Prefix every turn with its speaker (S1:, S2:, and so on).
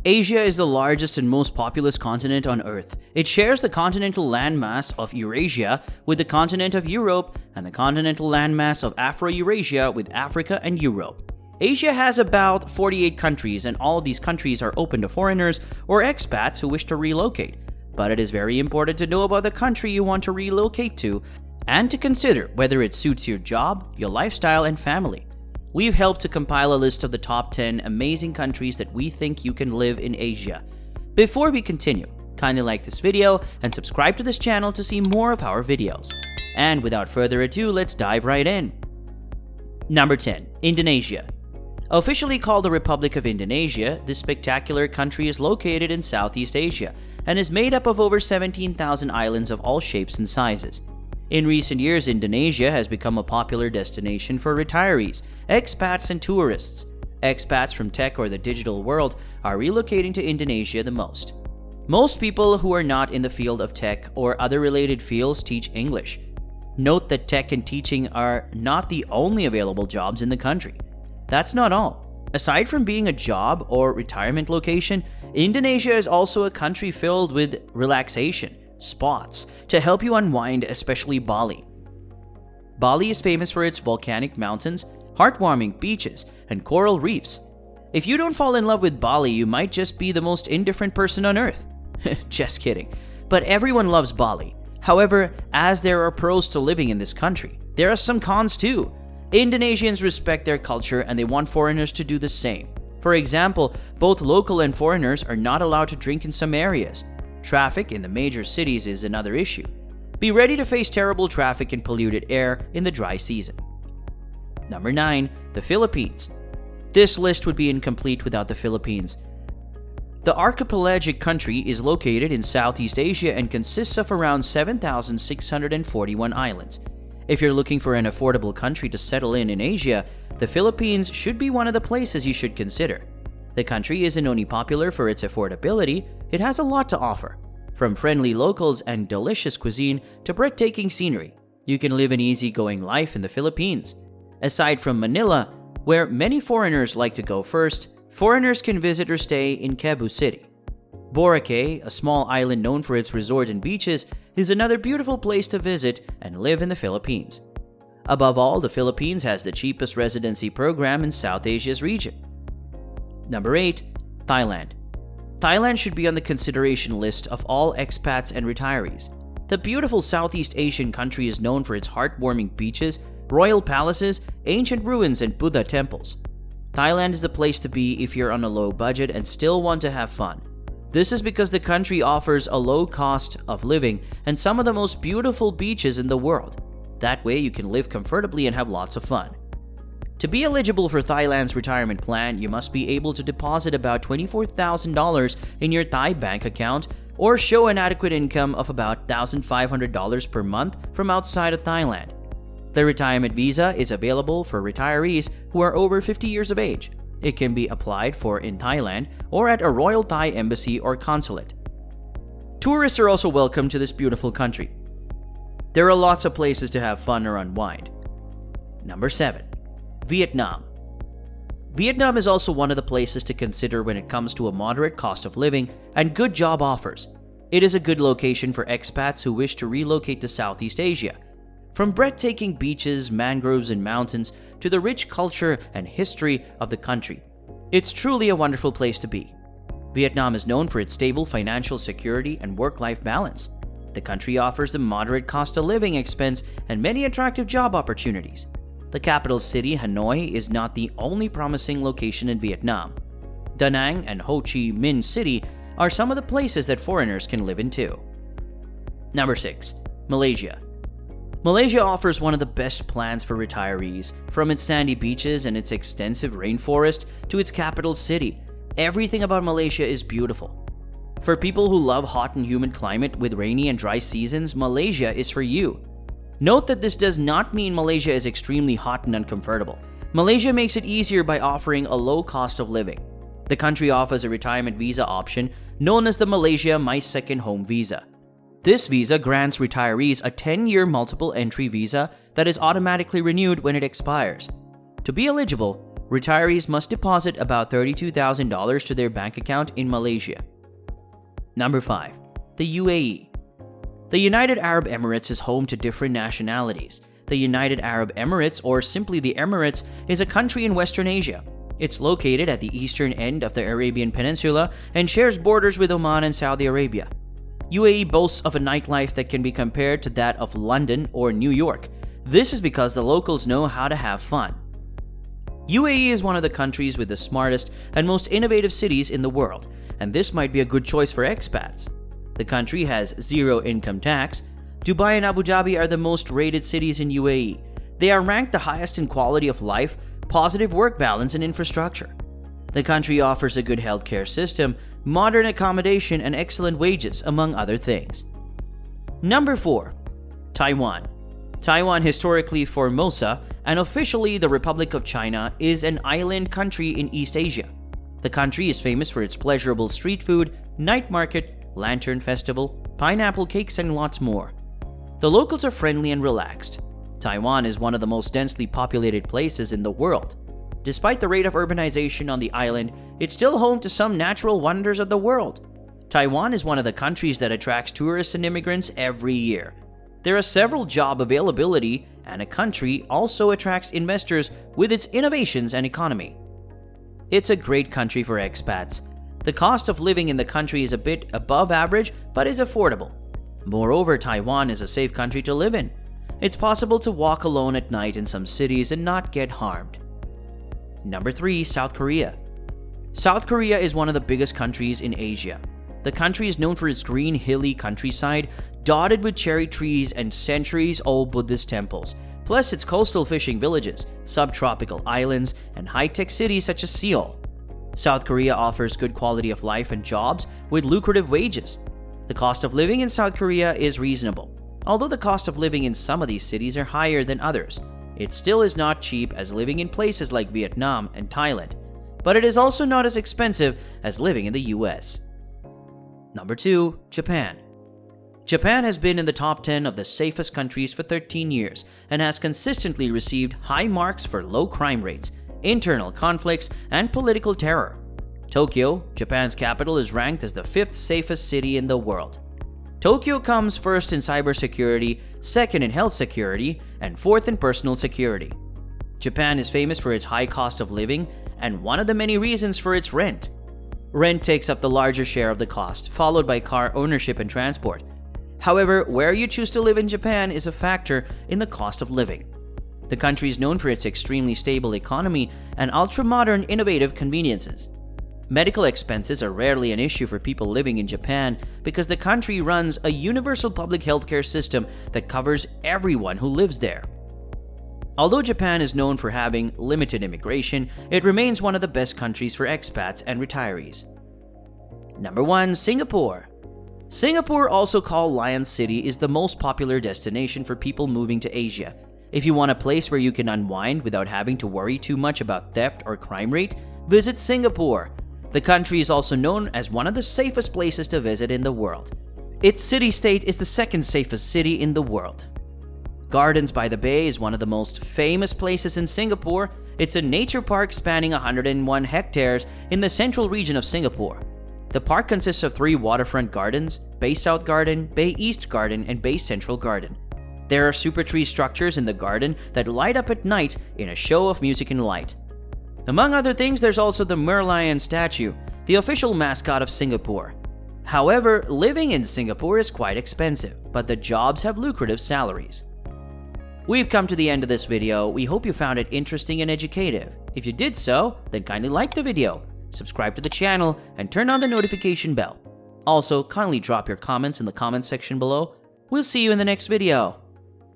S1: Asia is the largest and most populous continent on Earth. It shares the continental landmass of Eurasia with the continent of Europe and the continental landmass of Afro-Eurasia with Africa and Europe. Asia has about 48 countries, and all of these countries are open to foreigners or expats who wish to relocate. But it is very important to know about the country you want to relocate to and to consider whether it suits your job, your lifestyle, and family. We've helped to compile a list of the top 10 amazing countries that we think you can live in Asia. Before we continue, kindly like this video and subscribe to this channel to see more of our videos. And without further ado, let's dive right in. Number 10. Indonesia. Officially called the Republic of Indonesia, this spectacular country is located in Southeast Asia and is made up of over 17,000 islands of all shapes and sizes. In recent years, Indonesia has become a popular destination for retirees, expats, and tourists. Expats from tech or the digital world are relocating to Indonesia the most. Most people who are not in the field of tech or other related fields teach English. Note that tech and teaching are not the only available jobs in the country. That's not all. Aside from being a job or retirement location, Indonesia is also a country filled with relaxation spots to help you unwind, especially Bali. Bali is famous for its volcanic mountains, heartwarming beaches, and coral reefs. If you don't fall in love with Bali, you might just be the most indifferent person on earth. Just kidding. But everyone loves Bali. However, as there are pros to living in this country, there are some cons too. Indonesians respect their culture and they want foreigners to do the same. For example, both local and foreigners are not allowed to drink in some areas. Traffic in the major cities is another issue. Be ready to face terrible traffic and polluted air in the dry season. Number 9. The Philippines. This list would be incomplete without the Philippines. The archipelagic country is located in Southeast Asia and consists of around 7,641 islands. If you're looking for an affordable country to settle in Asia, the Philippines should be one of the places you should consider. The country isn't only popular for its affordability, it has a lot to offer. From friendly locals and delicious cuisine to breathtaking scenery, you can live an easygoing life in the Philippines. Aside from Manila, where many foreigners like to go first, foreigners can visit or stay in Cebu City. Boracay, a small island known for its resort and beaches, is another beautiful place to visit and live in the Philippines. Above all, the Philippines has the cheapest residency program in South Asia's region. Number 8. Thailand. Thailand should be on the consideration list of all expats and retirees. The beautiful Southeast Asian country is known for its heartwarming beaches, royal palaces, ancient ruins, and Buddha temples. Thailand is the place to be if you're on a low budget and still want to have fun. This is because the country offers a low cost of living and some of the most beautiful beaches in the world. That way you can live comfortably and have lots of fun. To be eligible for Thailand's retirement plan, you must be able to deposit about $24,000 in your Thai bank account or show an adequate income of about $1,500 per month from outside of Thailand. The retirement visa is available for retirees who are over 50 years of age. It can be applied for in Thailand or at a Royal Thai embassy or consulate. Tourists are also welcome to this beautiful country. There are lots of places to have fun or unwind. Number 7. Vietnam. Vietnam is also one of the places to consider when it comes to a moderate cost of living and good job offers. It is a good location for expats who wish to relocate to Southeast Asia. From breathtaking beaches, mangroves, and mountains to the rich culture and history of the country, it's truly a wonderful place to be. Vietnam is known for its stable financial security and work-life balance. The country offers a moderate cost of living expense and many attractive job opportunities. The capital city, Hanoi, is not the only promising location in Vietnam. Da Nang and Ho Chi Minh City are some of the places that foreigners can live in too. Number 6. Malaysia. Malaysia offers one of the best plans for retirees. From its sandy beaches and its extensive rainforest to its capital city, everything about Malaysia is beautiful. For people who love hot and humid climate with rainy and dry seasons, Malaysia is for you. Note that this does not mean Malaysia is extremely hot and uncomfortable. Malaysia makes it easier by offering a low cost of living. The country offers a retirement visa option known as the Malaysia My Second Home Visa. This visa grants retirees a 10-year multiple entry visa that is automatically renewed when it expires. To be eligible, Retirees must deposit about $32,000 to their bank account in Malaysia. Number 5. The UAE. The United Arab Emirates is home to different nationalities. The United Arab Emirates, or simply the Emirates, is a country in Western Asia. It's located at the eastern end of the Arabian Peninsula and shares borders with Oman and Saudi Arabia. UAE boasts of a nightlife that can be compared to that of London or New York. This is because the locals know how to have fun. UAE is one of the countries with the smartest and most innovative cities in the world, and this might be a good choice for expats. The country has zero income tax. Dubai and Abu Dhabi are the most rated cities in UAE. They are ranked the highest in quality of life, positive work balance, and infrastructure. The country offers a good healthcare system, modern accommodation, and excellent wages, among other things. Number 4. Taiwan. Taiwan, historically Formosa and officially the Republic of China, is an island country in East Asia. The country is famous for its pleasurable street food, night market, lantern festival, pineapple cakes, and lots more. The locals are friendly and relaxed. Taiwan is one of the most densely populated places in the world. Despite the rate of urbanization on the island, it's still home to some natural wonders of the world. Taiwan is one of the countries that attracts tourists and immigrants every year. There are several job availability, and a country also attracts investors with its innovations and economy. It's a great country for expats. The cost of living in the country is a bit above average, but is affordable. Moreover, Taiwan is a safe country to live in. It's possible to walk alone at night in some cities and not get harmed. Number 3. South Korea. South Korea is one of the biggest countries in Asia. The country is known for its green, hilly countryside, dotted with cherry trees and centuries-old Buddhist temples, plus its coastal fishing villages, subtropical islands, and high-tech cities such as Seoul. South Korea offers good quality of life and jobs with lucrative wages. The cost of living in South Korea is reasonable. Although the cost of living in some of these cities are higher than others, it still is not cheap as living in places like Vietnam and Thailand, but it is also not as expensive as living in the US. Number 2. Japan. Japan has been in the top 10 of the safest countries for 13 years and has consistently received high marks for low crime rates, internal conflicts, and political terror. Tokyo, Japan's capital, is ranked as the 5th safest city in the world. Tokyo comes first in cybersecurity, second in health security, and fourth in personal security. Japan is famous for its high cost of living and one of the many reasons for its rent. Rent takes up the larger share of the cost, followed by car ownership and transport. However, where you choose to live in Japan is a factor in the cost of living. The country is known for its extremely stable economy and ultra-modern innovative conveniences. Medical expenses are rarely an issue for people living in Japan because the country runs a universal public healthcare system that covers everyone who lives there. Although Japan is known for having limited immigration, it remains one of the best countries for expats and retirees. Number 1. Singapore. Singapore, also called Lion City, is the most popular destination for people moving to Asia. If you want a place where you can unwind without having to worry too much about theft or crime rate, visit Singapore. The country is also known as one of the safest places to visit in the world. Its city-state is the second safest city in the world. Gardens by the Bay is one of the most famous places in Singapore. It's a nature park spanning 101 hectares in the central region of Singapore. The park consists of 3 waterfront gardens: Bay South Garden, Bay East Garden, and Bay Central Garden. There are super tree structures in the garden that light up at night in a show of music and light. Among other things, there's also the Merlion statue, the official mascot of Singapore. However, living in Singapore is quite expensive, but the jobs have lucrative salaries. We've come to the end of this video. We hope you found it interesting and educative. If you did so, then kindly like the video, subscribe to the channel, and turn on the notification bell. Also, kindly drop your comments in the comments section below. We'll see you in the next video.